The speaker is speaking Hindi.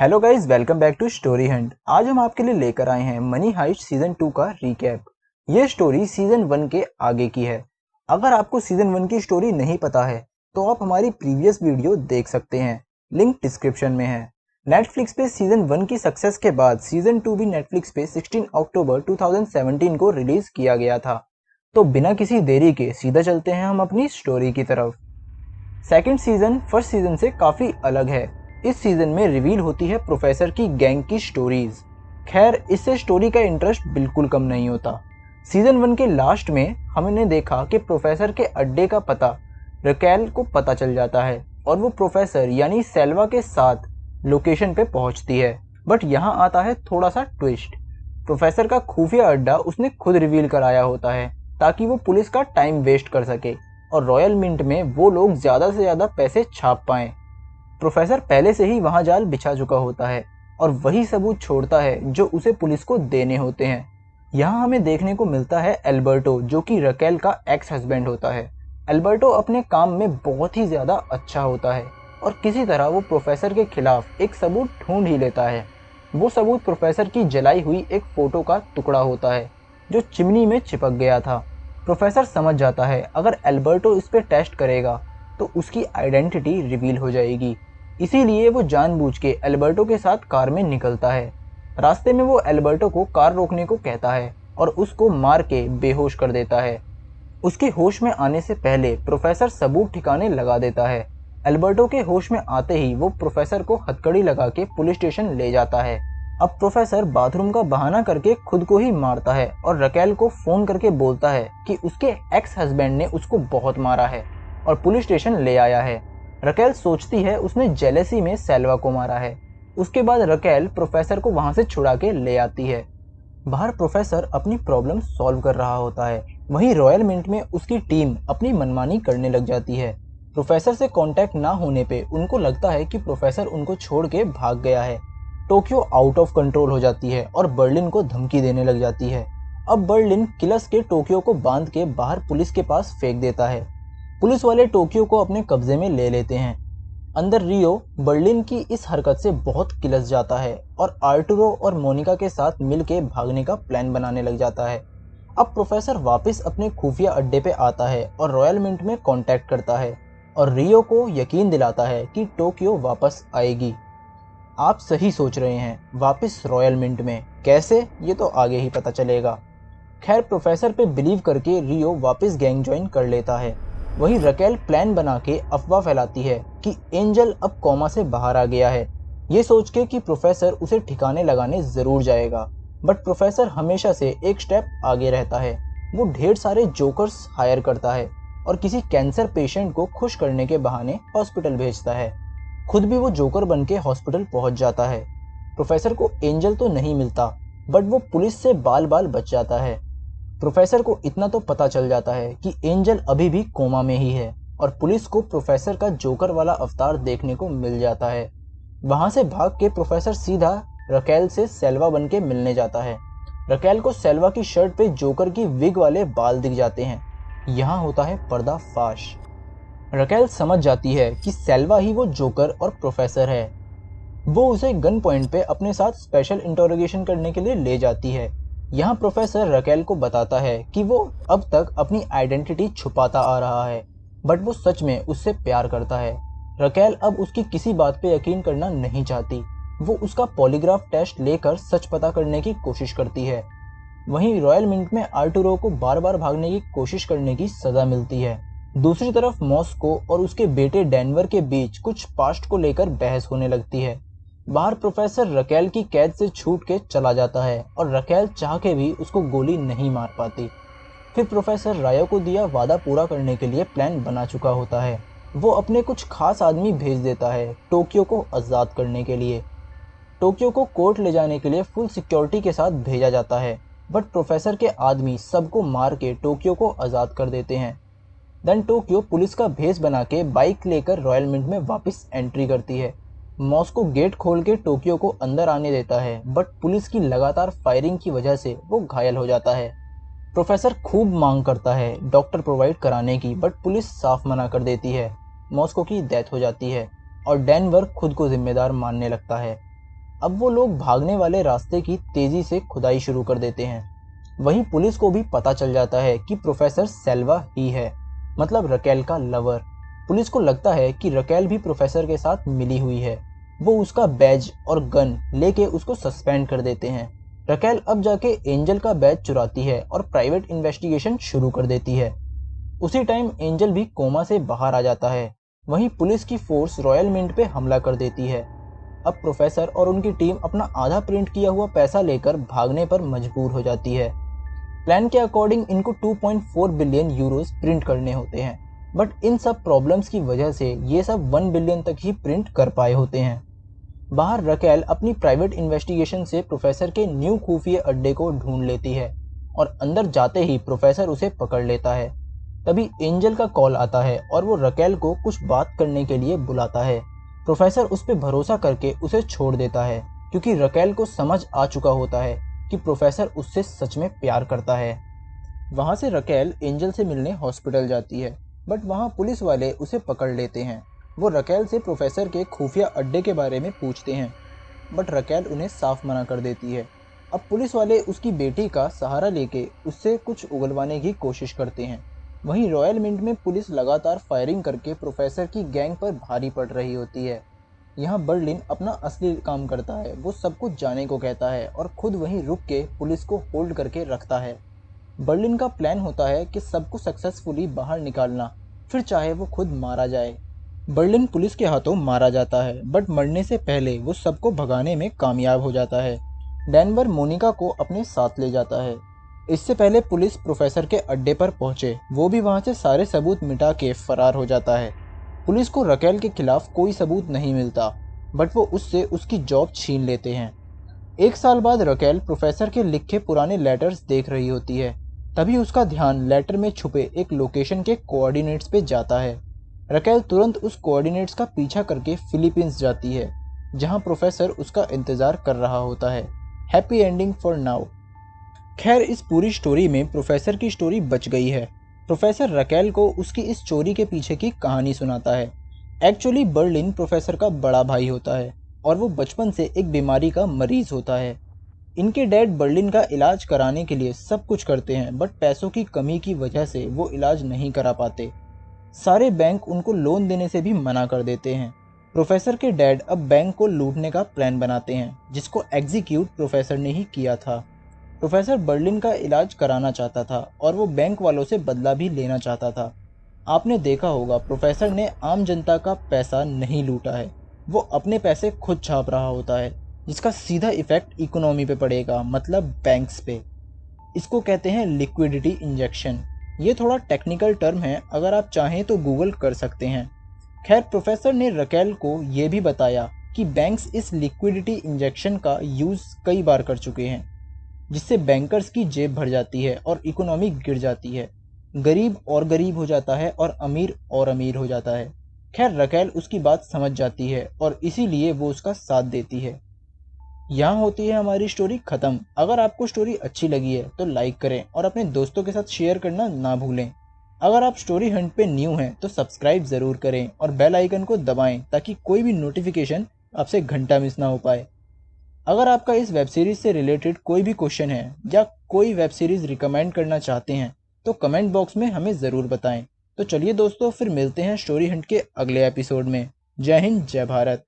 Hello guys, welcome back to Story Hunt. आज हम आपके लिए लेकर आए हैं मनी हाइस्ट सीजन 2 का रिकैप। ये स्टोरी सीजन 1 के आगे की है। अगर आपको सीजन 1 की स्टोरी नहीं पता है तो आप हमारी प्रीवियस वीडियो देख सकते हैं, लिंक डिस्क्रिप्शन में है। नेटफ्लिक्स पे सीजन 1 की सक्सेस के बाद सीजन 2 भी नेटफ्लिक्स पे 16 अक्टूबर 2017 को रिलीज किया गया था। तो बिना किसी देरी के सीधा चलते हैं हम अपनी स्टोरी की तरफ। सेकंड सीजन फर्स्ट सीजन से काफ़ी अलग है। इस सीजन में रिवील होती है प्रोफेसर की गैंग की स्टोरीज। खैर, इससे स्टोरी का इंटरेस्ट बिल्कुल कम नहीं होता। सीजन 1 के लास्ट में हमने देखा कि प्रोफेसर के अड्डे का पता रकेल को पता चल जाता है और वो प्रोफेसर यानी सेल्वा के साथ लोकेशन पे पहुंचती है। बट यहाँ आता है थोड़ा सा ट्विस्ट। प्रोफेसर का खुफिया अड्डा उसने खुद रिवील कराया होता है ताकि वो पुलिस का टाइम वेस्ट कर सके और रॉयल मिंट में वो लोग ज़्यादा से ज़्यादा पैसे छाप पाएं। प्रोफेसर पहले से ही वहां जाल बिछा चुका होता है और वही सबूत छोड़ता है जो उसे पुलिस को देने होते हैं। यहाँ हमें देखने को मिलता है एल्बर्टो, जो कि रकेल का एक्स हस्बैंड होता है। एल्बर्टो अपने काम में बहुत ही ज़्यादा अच्छा होता है और किसी तरह वो प्रोफेसर के खिलाफ एक सबूत ढूंढ ही लेता है। वो सबूत प्रोफेसर की जलाई हुई एक फ़ोटो का टुकड़ा होता है जो चिमनी में चिपक गया था। प्रोफेसर समझ जाता है अगर एल्बर्टो इस पर टेस्ट करेगा तो उसकी आइडेंटिटी रिवील हो जाएगी। इसीलिए वो जानबूझ के एल्बर्टो के साथ कार में निकलता है। रास्ते में वो एल्बर्टो को कार रोकने को कहता है और उसको मार के बेहोश कर देता है। उसके होश में आने से पहले प्रोफेसर सबूत ठिकाने लगा देता है। एल्बर्टो के होश में आते ही वो प्रोफेसर को हथकड़ी लगा के पुलिस स्टेशन ले जाता है। अब प्रोफेसर बाथरूम का बहाना करके खुद को ही मारता है और रकेल को फोन करके बोलता है कि उसके एक्स हस्बैंड ने उसको बहुत मारा है और पुलिस स्टेशन ले आया है। रकेल सोचती है उसने जेलेसी में सेल्वा को मारा है। उसके बाद रकेल प्रोफेसर को वहां से छुड़ा के ले आती है। बाहर प्रोफेसर अपनी प्रॉब्लम सॉल्व कर रहा होता है, वहीं रॉयल मिंट में उसकी टीम अपनी मनमानी करने लग जाती है। प्रोफेसर से कांटेक्ट ना होने पे उनको लगता है कि प्रोफेसर उनको छोड़ के भाग गया है। टोक्यो आउट ऑफ कंट्रोल हो जाती है और बर्लिन को धमकी देने लग जाती है। अब बर्लिन किलस के टोक्यो को बांध के बाहर पुलिस के पास फेंक देता है। पुलिस वाले टोक्यो को अपने कब्जे में ले लेते हैं। अंदर रियो बर्लिन की इस हरकत से बहुत किलस जाता है और आर्टुरो और मोनिका के साथ मिलके भागने का प्लान बनाने लग जाता है। अब प्रोफेसर वापस अपने खुफिया अड्डे पे आता है और रॉयल मिंट में कांटेक्ट करता है और रियो को यकीन दिलाता है कि टोक्यो वापस आएगी। आप सही सोच रहे हैं, वापस रॉयल मिंट में कैसे, ये तो आगे ही पता चलेगा। खैर, प्रोफेसर पे बिलीव करके रियो वापस गैंग ज्वाइन कर लेता है। वहीं रकेल प्लान बना के अफवाह फैलाती है कि एंजल अब कोमा से बाहर आ गया है, ये सोच के कि प्रोफेसर उसे ठिकाने लगाने जरूर जाएगा। बट प्रोफेसर हमेशा से एक स्टेप आगे रहता है। वो ढेर सारे जोकर्स हायर करता है और किसी कैंसर पेशेंट को खुश करने के बहाने हॉस्पिटल भेजता है। खुद भी वो जोकर बन के हॉस्पिटल पहुंच जाता है। प्रोफेसर को एंजल तो नहीं मिलता, बट वो पुलिस से बाल बाल बच जाता है। प्रोफेसर को इतना तो पता चल जाता है कि एंजल अभी भी कोमा में ही है और पुलिस को प्रोफेसर का जोकर वाला अवतार देखने को मिल जाता है। वहां से भाग के प्रोफेसर सीधा रकेल से सेल्वा बन के मिलने जाता है। रकेल को सेल्वा की शर्ट पे जोकर की विग वाले बाल दिख जाते हैं। यहाँ होता है पर्दाफाश। रकेल समझ जाती है कि सेल्वा ही वो जोकर और प्रोफेसर है। वो उसे गन पॉइंट पे अपने साथ स्पेशल इंटरोगेशन करने के लिए ले जाती है। यहाँ प्रोफेसर रकेल को बताता है कि वो अब तक अपनी आइडेंटिटी छुपाता आ रहा है, बट वो सच में उससे प्यार करता है। रकेल अब उसकी किसी बात पे यकीन करना नहीं चाहती। वो उसका पॉलीग्राफ टेस्ट लेकर सच पता करने की कोशिश करती है। वहीं रॉयल मिंट में आर्टुरो को बार बार भागने की कोशिश करने की सजा मिलती है। दूसरी तरफ मॉस्को और उसके बेटे डेनवर के बीच कुछ पास्ट को लेकर बहस होने लगती है। बाहर प्रोफेसर रकेल की कैद से छूट के चला जाता है और रकेल चाह के भी उसको गोली नहीं मार पाती। फिर प्रोफेसर रायो को दिया वादा पूरा करने के लिए प्लान बना चुका होता है। वो अपने कुछ खास आदमी भेज देता है टोक्यो को आज़ाद करने के लिए। टोक्यो को कोर्ट ले जाने के लिए फुल सिक्योरिटी के साथ भेजा जाता है, बट प्रोफेसर के आदमी सबको मार के टोक्यो को आज़ाद कर देते हैं। देन टोक्यो पुलिस का भेस बना के बाइक लेकर रॉयल मिंट में वापस एंट्री करती है। मॉस्को गेट खोल के टोक्यो को अंदर आने देता है, बट पुलिस की लगातार फायरिंग की वजह से वो घायल हो जाता है। प्रोफेसर खूब मांग करता है डॉक्टर प्रोवाइड कराने की, बट पुलिस साफ मना कर देती है। मॉस्को की डेथ हो जाती है और डेनवर खुद को जिम्मेदार मानने लगता है। अब वो लोग भागने वाले रास्ते की तेजी से खुदाई शुरू कर देते हैं। वहीं पुलिस को भी पता चल जाता है कि प्रोफेसर सेल्वा ही है, मतलब रकेल का लवर। पुलिस को लगता है कि रकेल भी प्रोफेसर के साथ मिली हुई है। वो उसका बैज और गन लेके उसको सस्पेंड कर देते हैं। रकेल अब जाके एंजल का बैज चुराती है और प्राइवेट इन्वेस्टिगेशन शुरू कर देती है। उसी टाइम एंजल भी कोमा से बाहर आ जाता है। वहीं पुलिस की फोर्स रॉयल मिंट पे हमला कर देती है। अब प्रोफेसर और उनकी टीम अपना आधा प्रिंट किया हुआ पैसा लेकर भागने पर मजबूर हो जाती है। प्लान के अकॉर्डिंग इनको 2.4 बिलियन यूरोस प्रिंट करने होते हैं, बट इन सब प्रॉब्लम्स की वजह से ये सब 1 बिलियन तक ही प्रिंट कर पाए होते हैं। बाहर रकेल अपनी प्राइवेट इन्वेस्टिगेशन से प्रोफेसर के न्यू खुफिया अड्डे को ढूंढ लेती है और अंदर जाते ही प्रोफेसर उसे पकड़ लेता है। तभी एंजल का कॉल आता है और वो रकेल को कुछ बात करने के लिए बुलाता है। प्रोफेसर उस पर भरोसा करके उसे छोड़ देता है, क्योंकि रकेल को समझ आ चुका होता है कि प्रोफेसर उससे सच में प्यार करता है। वहाँ से रकेल एंजल से मिलने हॉस्पिटल जाती है, बट वहाँ पुलिस वाले उसे पकड़ लेते हैं। वो रकेल से प्रोफेसर के खुफिया अड्डे के बारे में पूछते हैं, बट रकेल उन्हें साफ मना कर देती है। अब पुलिस वाले उसकी बेटी का सहारा लेके उससे कुछ उगलवाने की कोशिश करते हैं। वहीं रॉयल मिंट में पुलिस लगातार फायरिंग करके प्रोफेसर की गैंग पर भारी पड़ रही होती है। यहाँ बर्लिन अपना असली काम करता है। वो सब कुछ जाने को कहता है और खुद वहीं रुक के पुलिस को होल्ड करके रखता है। बर्लिन का प्लान होता है कि सबको सक्सेसफुली बाहर निकालना, फिर चाहे वो खुद मारा जाए। बर्लिन पुलिस के हाथों मारा जाता है, बट मरने से पहले वो सबको भगाने में कामयाब हो जाता है। डेनवर मोनिका को अपने साथ ले जाता है। इससे पहले पुलिस प्रोफेसर के अड्डे पर पहुंचे, वो भी वहां से सारे सबूत मिटा के फरार हो जाता है। पुलिस को रकेल के खिलाफ कोई सबूत नहीं मिलता, बट वो उससे उसकी जॉब छीन लेते हैं। 1 साल बाद रकेल प्रोफेसर के लिखे पुराने लेटर्स देख रही होती है। तभी उसका ध्यान लेटर में छुपे एक लोकेशन के कोऑर्डिनेट्स पे जाता है। रकेल तुरंत उस कोऑर्डिनेट्स का पीछा करके फिलीपींस जाती है, जहां प्रोफेसर उसका इंतजार कर रहा होता है। Happy ending for now. खैर, इस पूरी स्टोरी में प्रोफेसर की स्टोरी बच गई है। प्रोफेसर रकेल को उसकी इस चोरी के पीछे की कहानी सुनाता है। एक्चुअली बर्लिन प्रोफेसर का बड़ा भाई होता है और वो बचपन से एक बीमारी का मरीज होता है। इनके डैड बर्लिन का इलाज कराने के लिए सब कुछ करते हैं, बट पैसों की कमी की वजह से वो इलाज नहीं करा पाते। सारे बैंक उनको लोन देने से भी मना कर देते हैं। प्रोफेसर के डैड अब बैंक को लूटने का प्लान बनाते हैं, जिसको एग्जीक्यूट प्रोफेसर ने ही किया था। प्रोफेसर बर्लिन का इलाज कराना चाहता था और वो बैंक वालों से बदला भी लेना चाहता था। आपने देखा होगा, प्रोफेसर ने आम जनता का पैसा नहीं लूटा है, वो अपने पैसे खुद छाप रहा होता है, जिसका सीधा इफेक्ट इकोनॉमी पे पड़ेगा, मतलब बैंक्स पे। इसको कहते हैं लिक्विडिटी इंजेक्शन। ये थोड़ा टेक्निकल टर्म है, अगर आप चाहें तो गूगल कर सकते हैं। खैर, प्रोफेसर ने रकेल को ये भी बताया कि बैंक्स इस लिक्विडिटी इंजेक्शन का यूज़ कई बार कर चुके हैं, जिससे बैंकर्स की जेब भर जाती है और इकोनॉमी गिर जाती है। गरीब और गरीब हो जाता है और अमीर हो जाता है। खैर, रकेल उसकी बात समझ जाती है और इसीलिए वो उसका साथ देती है। यहाँ होती है हमारी स्टोरी ख़त्म। अगर आपको स्टोरी अच्छी लगी है तो लाइक करें और अपने दोस्तों के साथ शेयर करना ना भूलें। अगर आप स्टोरी हंट पे न्यू हैं तो सब्सक्राइब ज़रूर करें और बेल आइकन को दबाएं, ताकि कोई भी नोटिफिकेशन आपसे घंटा मिस ना हो पाए। अगर आपका इस वेब सीरीज़ से रिलेटेड कोई भी क्वेश्चन है या कोई वेब सीरीज़ रिकमेंड करना चाहते हैं तो कमेंट बॉक्स में हमें ज़रूर बताएं। तो चलिए दोस्तों, फिर मिलते हैं स्टोरी हंट के अगले एपिसोड में। जय हिंद, जय भारत।